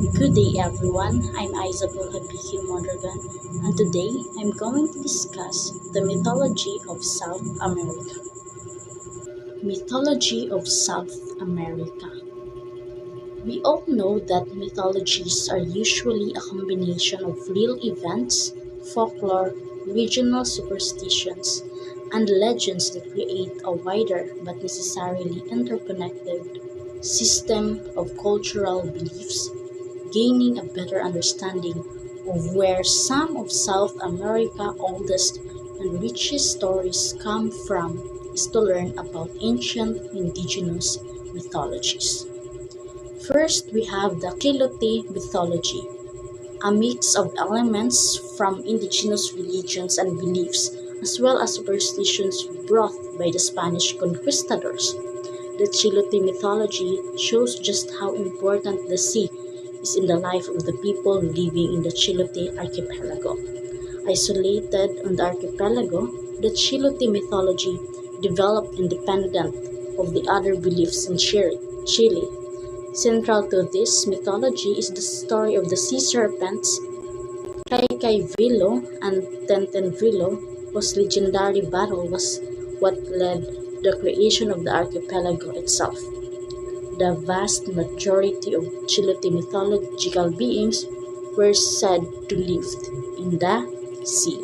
Good day everyone, I'm Isabel Habiki Mondragon and today I'm going to discuss the mythology of South America. Mythology of South America. We all know that mythologies are usually a combination of real events, folklore, regional superstitions, and legends that create a wider but necessarily interconnected system of cultural beliefs. Gaining a better understanding of where some of South America's oldest and richest stories come from is to learn about ancient indigenous mythologies. First, we have the Quilote mythology, a mix of elements from indigenous religions and beliefs, as well as superstitions brought by the Spanish conquistadors. The Quilote mythology shows just how important the sea is in the life of the people living in the Quilote archipelago. Isolated on the archipelago, the Quilote mythology developed independent of the other beliefs in Chile. Central to this mythology is the story of the sea serpents Caicaivillo and Tentenvillo, whose legendary battle was what led the creation of the archipelago itself. The vast majority of Quilote mythological beings were said to live in the sea.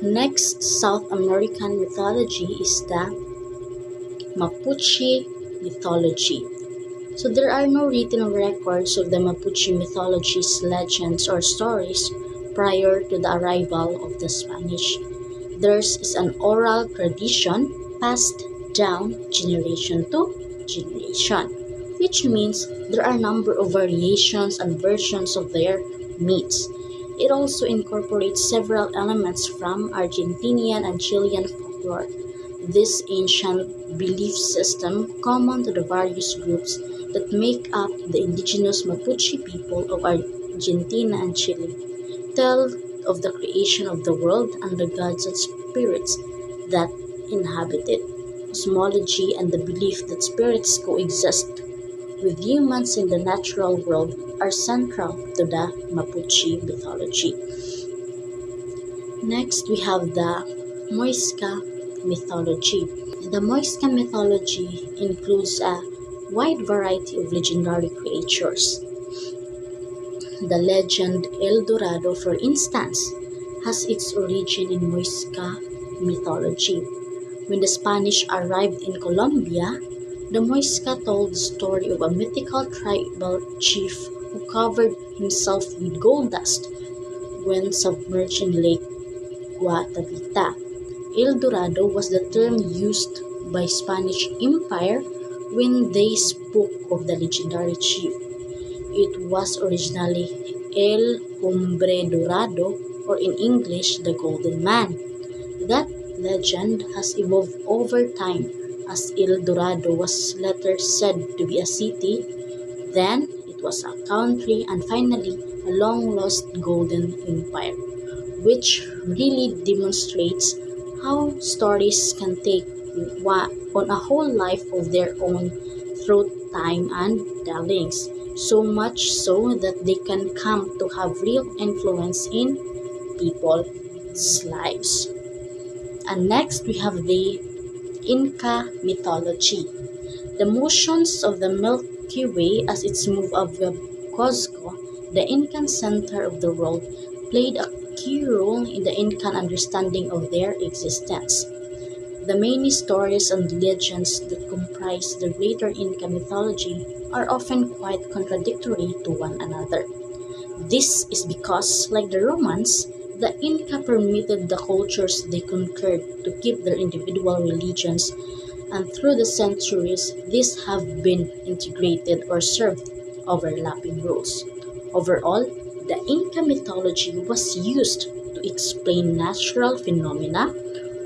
Next South American mythology is the Mapuche mythology. So there are no written records of the Mapuche mythology's legends or stories prior to the arrival of the Spanish. Theirs is an oral tradition passed down generation to generation, which means there are a number of variations and versions of their myths. It also incorporates several elements from Argentinian and Chilean folklore. This ancient belief system, common to the various groups that make up the indigenous Mapuche people of Argentina and Chile, tell of the creation of the world and the gods and spirits that inhabit it. Cosmology and the belief that spirits coexist with humans in the natural world are central to the Mapuche mythology. Next, we have the Muisca mythology. The Muisca mythology includes a wide variety of legendary creatures. The legend El Dorado, for instance, has its origin in Muisca mythology. When the Spanish arrived in Colombia, the Muisca told the story of a mythical tribal chief who covered himself with gold dust when submerged in Lake Guatavita. El Dorado was the term used by Spanish Empire when they spoke of the legendary chief. It was originally El Hombre Dorado, or in English, the Golden Man. That legend has evolved over time as El Dorado was later said to be a city, then it was a country, and finally a long-lost Golden Empire, which really demonstrates how stories can take on a whole life of their own through time and tellings, so much so that they can come to have real influence in people's lives. And next we have the Inca mythology. The motions of the Milky Way as its move above Cuzco, the Incan center of the world, played a key role in the Incan understanding of their existence. The many stories and legends that comprise the greater Inca mythology are often quite contradictory to one another. This is because, like the Romans, the Inca permitted the cultures they conquered to keep their individual religions, and through the centuries, these have been integrated or served overlapping roles. Overall, the Inca mythology was used to explain natural phenomena,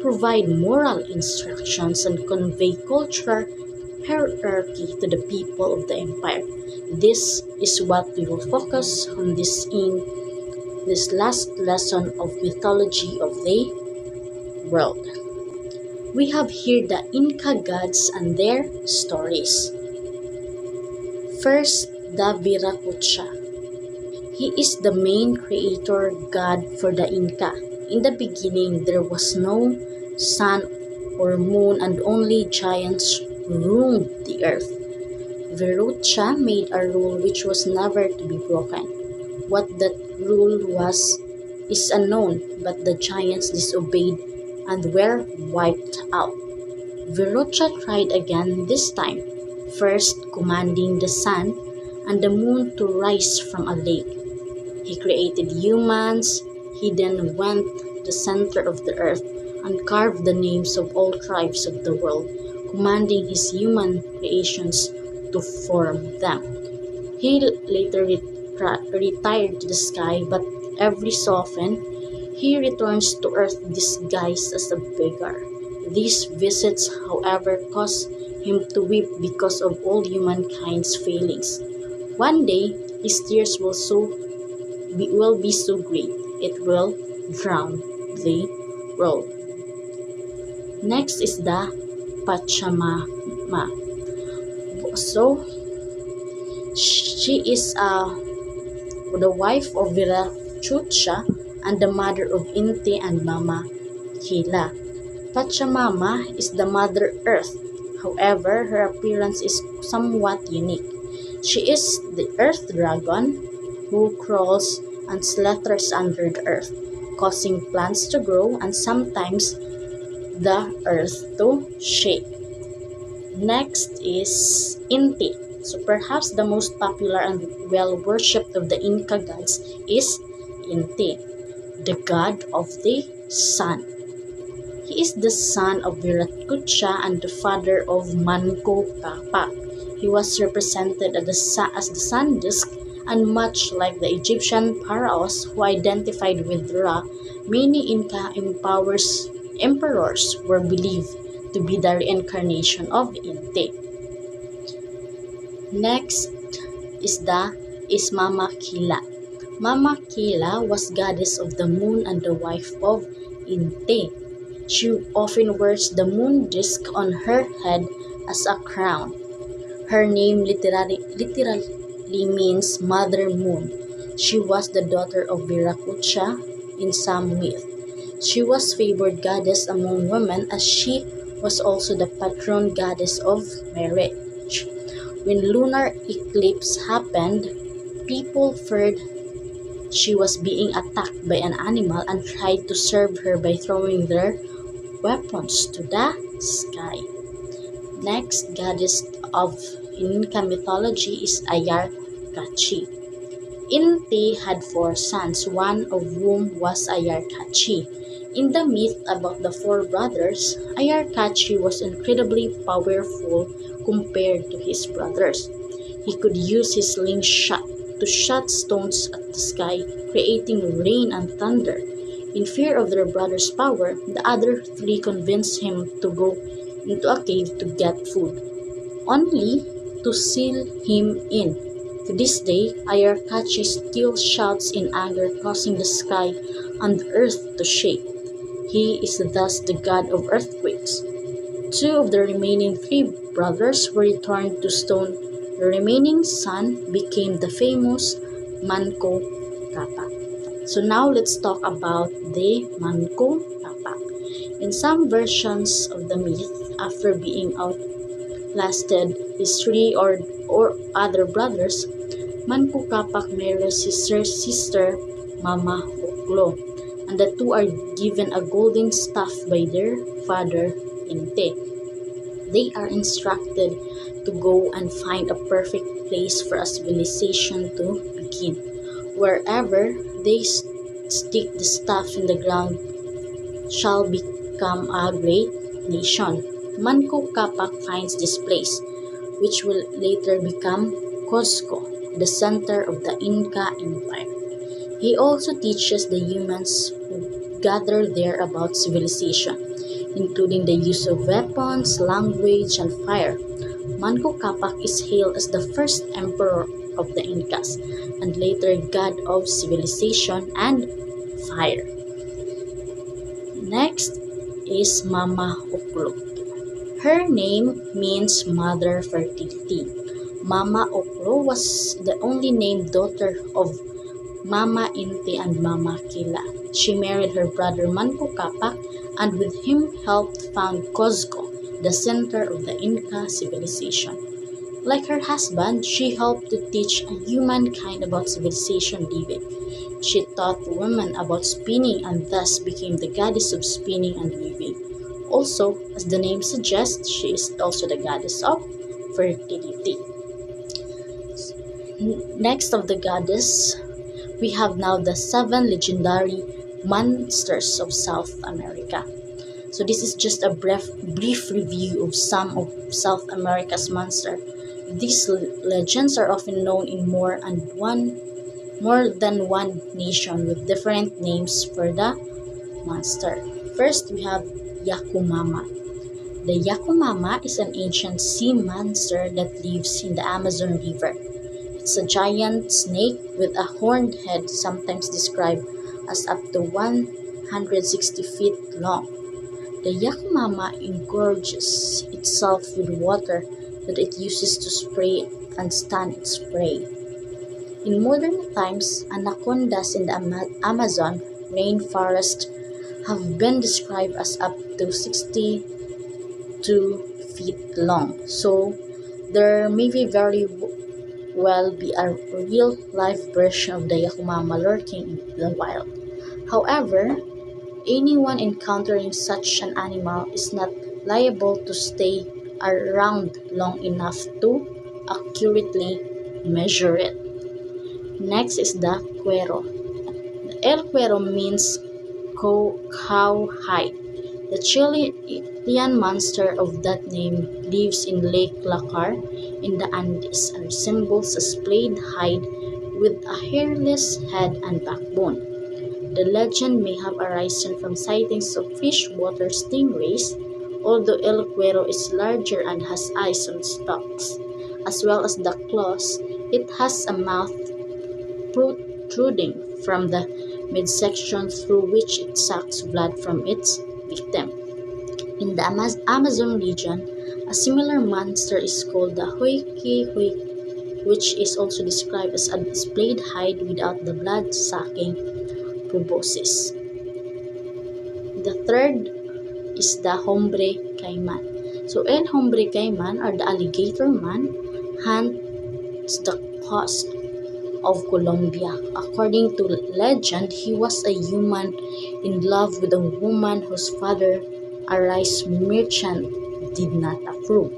provide moral instructions, and convey cultural hierarchy to the people of the empire. This is what we will focus on this last lesson of mythology of the world. We have here the Inca gods and their stories. First, the Viracocha. He is the main creator god for the Inca. In the beginning, there was no sun or moon and only giants ruled the earth. Virucha made a rule which was never to be broken. What that rule was is unknown, but the giants disobeyed and were wiped out. Virucha tried again this time, first commanding the sun and the moon to rise from a lake. He created humans. He then went to the center of the earth and carved the names of all tribes of the world, commanding his human creations to form them. He later retired to the sky, but every so often he returns to earth disguised as a beggar. These visits, however, cause him to weep because of all humankind's failings. One day, his tears will be so great it will drown the world. Next is the Pachamama. So she is the wife of Virachucha and the mother of Inti and Mama Kila. Pachamama is the Mother Earth. However, her appearance is somewhat unique. She is the Earth Dragon who crawls and slithers under the earth, causing plants to grow and sometimes the earth to shake. Next is Inti. So perhaps the most popular and well worshipped of the Inca gods is Inti, the god of the sun. He is the son of Viracocha and the father of Manco Capac. He was represented as the sun disk, and much like the Egyptian pharaohs who identified with Ra, many Inca emperors were believed to be the reincarnation of Inti. Next is Mama Kila. Mama Kila was goddess of the moon and the wife of Inti. She often wears the moon disk on her head as a crown. Her name literally means Mother Moon. She was the daughter of Viracocha in some myth. She was favored goddess among women as she was also the patron goddess of marriage. When lunar eclipse happened, people feared she was being attacked by an animal and tried to serve her by throwing their weapons to the sky. Next goddess of Inca mythology is Ayarkachi. Inti had 4 sons, one of whom was Ayarkachi. In the myth about the 4 brothers, Ayarkachi was incredibly powerful compared to his brothers. He could use his slingshot to shoot stones at the sky, creating rain and thunder. In fear of their brother's power, the other 3 convinced him to go into a cave to get food, only to seal him in. To this day, Ayarkachi still shouts in anger, causing the sky and the earth to shake. He is thus the god of earthquakes. 2 of the remaining 3 brothers were returned to stone. The remaining son became the famous Manco Capac. So now let's talk about the Manco Capac. In some versions of the myth, after being outlasted his 3 or other brothers, Manco Capac marries his sister Mama Oklo, and the 2 are given a golden staff by their father Inte. They are instructed to go and find a perfect place for a civilization to begin. Wherever they stick the staff in the ground shall become a great nation. Manco Capac finds this place, which will later become Cusco, the center of the Inca Empire. He also teaches the humans who gather there about civilization, including the use of weapons, language, and fire. Manco Capac is hailed as the first emperor of the Incas, and later god of civilization and fire. Next is Mama Oklo. Her name means mother fertility. Mama Okro was the only named daughter of Mama Inti and Mama Kila. She married her brother Manco Capac and with him helped found Cuzco, the center of the Inca civilization. Like her husband, she helped to teach humankind about civilization living. She taught women about spinning and thus became the goddess of spinning and weaving. Also, as the name suggests, she is also the goddess of fertility. Next of the goddess, we have now the 7 legendary monsters of South America. So this is just a brief review of some of South America's monsters. These legends are often known in more than one nation with different names for the monster. First, we have Yakumama. The Yakumama is an ancient sea monster that lives in the Amazon River. It's a giant snake with a horned head, sometimes described as up to 160 feet long. The Yakumama engorges itself with water that it uses to spray and stun its prey. In modern times, anacondas in the Amazon rainforest have been described as up to 62 feet long. So there may very well be a real life version of the Yakumama lurking in the wild. However, anyone encountering such an animal is not liable to stay around long enough to accurately measure it. Next is the cuero. El cuero means cow hide. The Chilean monster of that name lives in Lake Lacar in the Andes and resembles a splayed hide with a hairless head and backbone. The legend may have arisen from sightings of freshwater stingrays, although El Cuero is larger and has eyes on stalks. As well as the claws, it has a mouth protruding from the midsection through which it sucks blood from its victim. In the Amazon region, a similar monster is called the Huiki, which is also described as a displayed hide without the blood-sucking proboscis. The third is the Hombre Caiman. So El Hombre Caiman, or the alligator man, hunts the coast of Colombia. According to legend, he was a human in love with a woman whose father, a rice merchant, did not approve.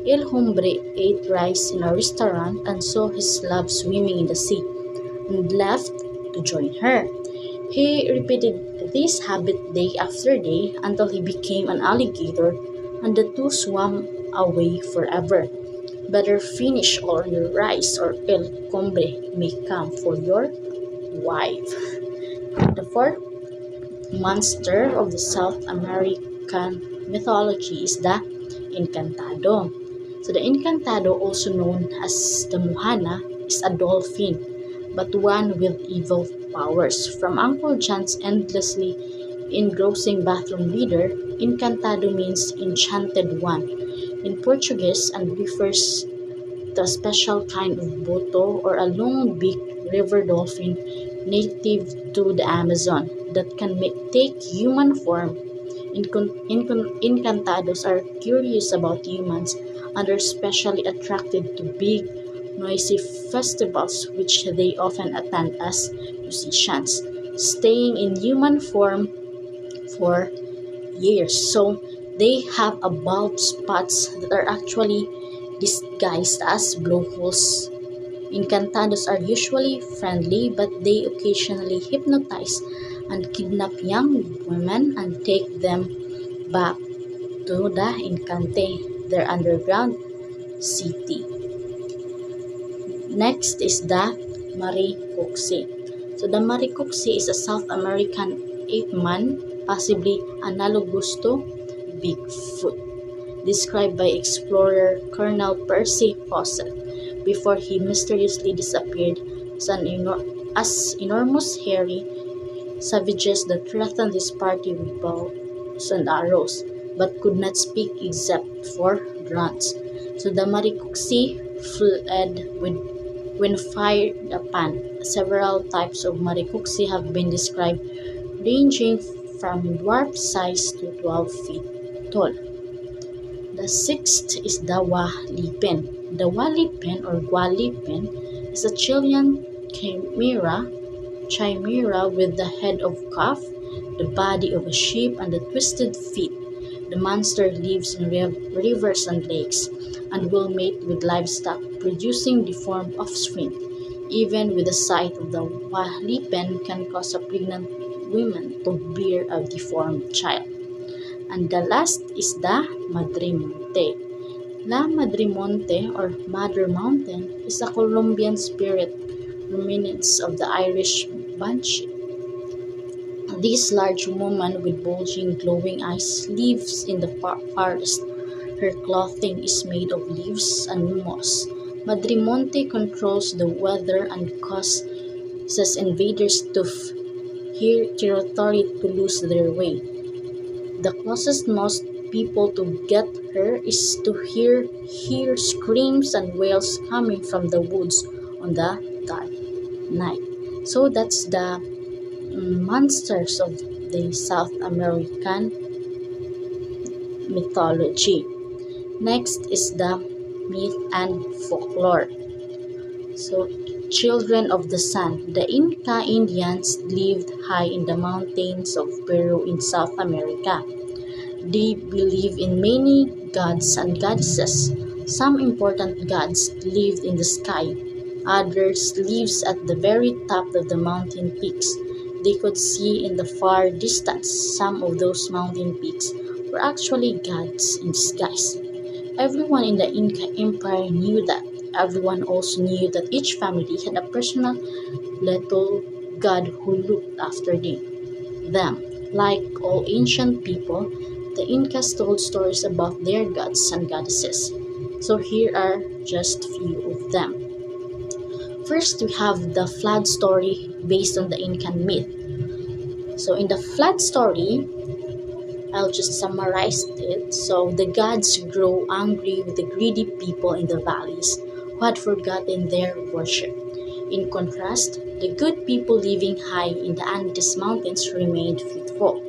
El Hombre ate rice in a restaurant and saw his love swimming in the sea and left to join her. He repeated this habit day after day until he became an alligator and the two swam away forever. Better finish all your rice or El Hombre may come for your wife. The fourth monster of the South American mythology is the Encantado. So the Encantado, also known as the Mohana, is a dolphin, but one with evil powers. From Uncle John's endlessly engrossing bathroom reader, Encantado means enchanted one in Portuguese and refers to a special kind of boto or a long-beaked river dolphin native to the Amazon that can take human form. Encantados are curious about humans and are especially attracted to big, noisy festivals which they often attend as musicians, staying in human form for years. So they have a bulb spots that are actually disguised as blowholes. Encantados are usually friendly, but they occasionally hypnotize and kidnap young women and take them back to the Encante, their underground city. Next is the Maricoxi. So the Maricoxi is a South American ape man, possibly analogous to Bigfoot, described by explorer Colonel Percy Fawcett before he mysteriously disappeared as enormous hairy savages that threatened his party with bows and arrows, but could not speak except for grunts. So the Maricoxi fled when fired upon. Several types of marikuksi have been described, ranging from dwarf size to 12 feet tall. The sixth is the Walipin. The Walipin or Gualipin is a Chilean chimera with the head of calf, the body of a sheep, and the twisted feet. The monster lives in rivers and lakes and will mate with livestock, producing deformed offspring. Even with the sight of the Walipin can cause a pregnant woman to bear a deformed child. And the last is the Madrimonte. La Madrimonte or Mother Mountain is a Colombian spirit remnants of the Irish banshee. This large woman with bulging, glowing eyes lives in the forest. Her clothing is made of leaves and moss. Madrimonte controls the weather and causes invaders to her territory to lose their way. The closest most people to get her is to hear screams and wails coming from the woods on the dark night. So that's the monsters of the South American mythology. Next is the myth and folklore. So, children of the sun. The Inca Indians lived high in the mountains of Peru in South America. They believe in many gods and goddesses. Some important gods lived in the sky. Others lived at the very top of the mountain peaks. They could see in the far distance. Some of those mountain peaks were actually gods in disguise. Everyone in the Inca Empire knew that. Everyone also knew that each family had a personal little god who looked after them. Like all ancient people, the Incas told stories about their gods and goddesses. So here are just few of them. First, we have the flood story based on the Incan myth. So in the flood story, I'll just summarize it. So the gods grow angry with the greedy people in the valleys who had forgotten their worship. In contrast, the good people living high in the Andes Mountains remained faithful.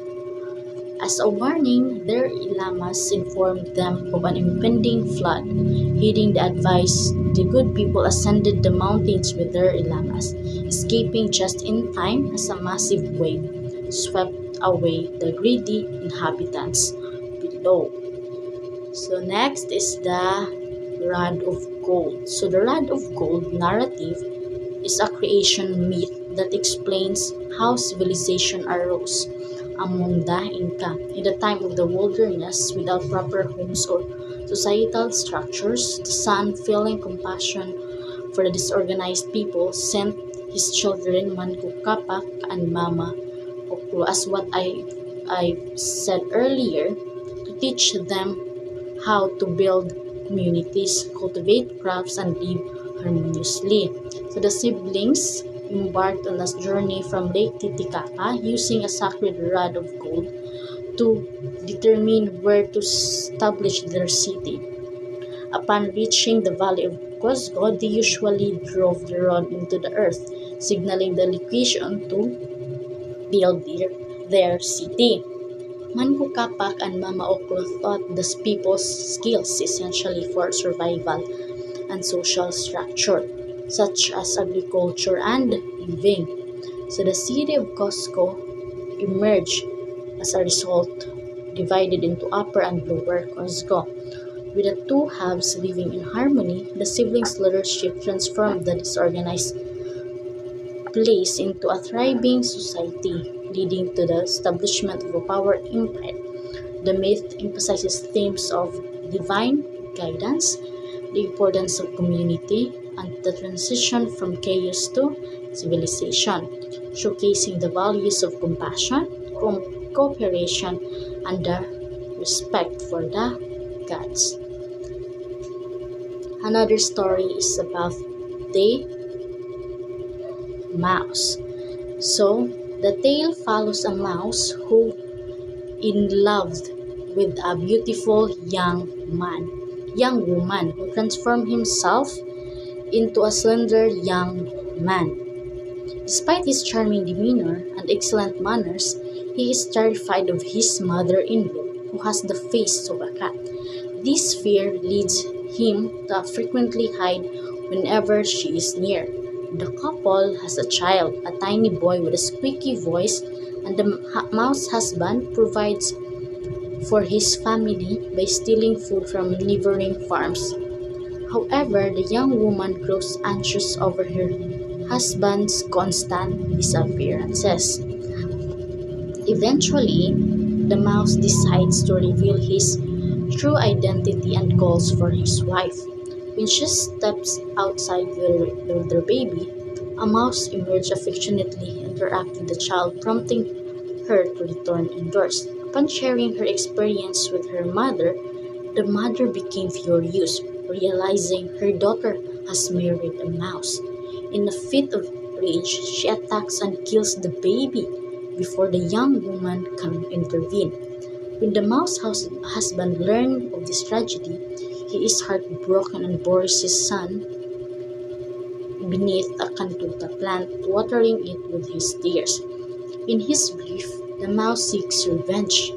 As a warning, their lamas informed them of an impending flood. Heeding the advice, the good people ascended the mountains with their lamas, escaping just in time as a massive wave swept away the greedy inhabitants below. So next is the Rod of Gold. So the Rod of Gold narrative is a creation myth that explains how civilization arose among the Inca. In the time of the wilderness, without proper homes or societal structures, the sun, feeling compassion for the disorganized people, sent his children Manco Capac and Mama Oclo, as what I said earlier, to teach them how to build communities, cultivate crops, and live harmoniously. So the siblings embarked on a journey from Lake Titicaca using a sacred rod of gold to determine where to establish their city. Upon reaching the valley of Cusco, they usually drove the rod into the earth, signaling the location to build their city. Manco Capac and Mama Oclo taught the people's skills essentially for survival and social structure, such as agriculture and living. So the city of Cusco emerged as a result, divided into Upper and Lower Cusco. With the two halves living in harmony, the siblings' leadership transformed the disorganized place into a thriving society, leading to the establishment of a power empire. The myth emphasizes themes of divine guidance, the importance of community, and the transition from chaos to civilization, showcasing the values of compassion, cooperation, and the respect for the gods. Another story is about the mouse. So, the tale follows a mouse who in love with a beautiful young woman who transformed himself into a slender young man. Despite his charming demeanor and excellent manners, he is terrified of his mother-in-law, who has the face of a cat. This fear leads him to frequently hide whenever she is near. The couple has a child, a tiny boy with a squeaky voice, and the mouse husband provides for his family by stealing food from neighboring farms. However, the young woman grows anxious over her husband's constant disappearances. Eventually, the mouse decides to reveal his true identity and calls for his wife. When she steps outside with their baby, a mouse emerges affectionately interact with the child, prompting her to return indoors. Upon sharing her experience with her mother, the mother became furious, realizing her daughter has married a mouse. In a fit of rage, she attacks and kills the baby before the young woman can intervene. When the husband learns of this tragedy, he is heartbroken and buries his son beneath a cantuta plant, watering it with his tears. In his grief, the mouse seeks revenge.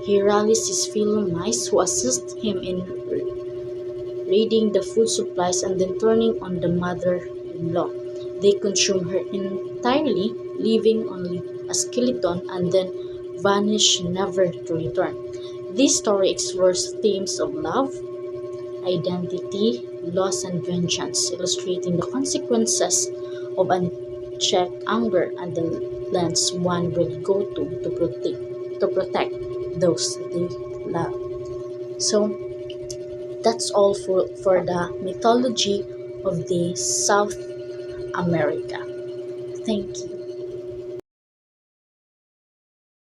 He rallies his fellow mice who assist him in raiding the food supplies and then turning on the mother-in-law. They consume her entirely, leaving only a skeleton and then vanish never to return. This story explores themes of love, identity, loss, and vengeance, illustrating the consequences of unchecked anger and the lengths one will go to protect those they love. So that's all for the mythology of the South America. Thank you.